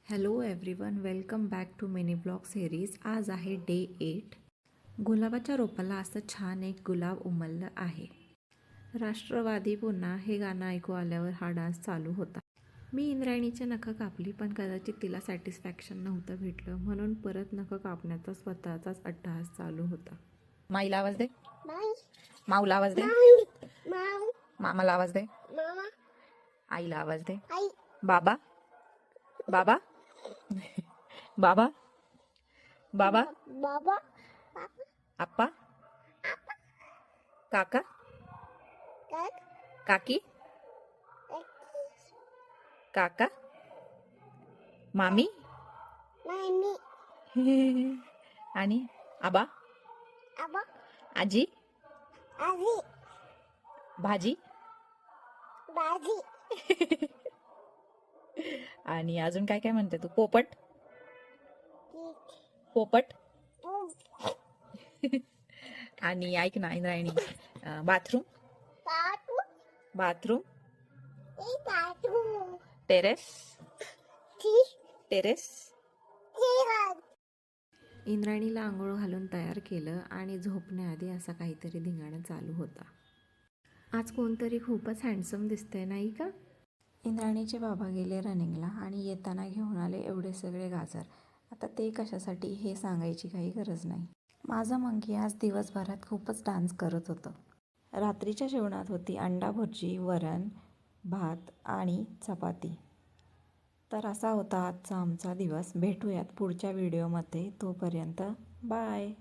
Hello everyone, welcome back to mini blog series. आज आहे day 8. गुलाबाच्या रोपाला असं छान एक गुलाब उमललं आहे. राष्ट्रवादी पुन्हा हे गाणं ऐकू आल्यावर हा डान्स चालू होता. मी इंद्रायणीचे नखं कापली, पण कदाचित तिला सॅटिस्फॅक्शन नव्हतं भेटलं, म्हणून परत नखं कापण्याचा स्वतःचाच अट्टहास चालू होता. माईला आवाज दे. माऊला आवाज दे. मामाला आवाज दे. आईला आवाज दे. बाबा बाबा बाबा बाबा बाबा आप्पा काका काकी काका मामी मामी आणि आबा आबा आजी आजी भाजी बाजी आणि अजून काय काय म्हणते तू? पोपट पोपट आणि ऐक ना इंद्रायणी, बाथरूम काटू बाथरूम काटू टेरेस ती टेरेस. इंद्रायणीला आंघोळ घालून तयार केलं आणि झोपण्याआधी असा काहीतरी धिंगाणा चालू होता. आज कोणतरी खूपच हँडसम दिसतंय नाही का? इंद्रायणीचे बाबा गेले रनिंगला आणि येताना घेऊन आले एवढे सगळे गाजर. आता ते कशासाठी हे सांगायची काही गरज नाही. माझं मंकी आज दिवसभरात खूपच डान्स करत होतं. रात्रीच्या जेवणात होती अंडा भुर्जी, वरण, भात आणि चपाती. तर असा होता आजचा आमचा दिवस. भेटूयात पुढच्या व्हिडिओमध्ये. तोपर्यंत बाय.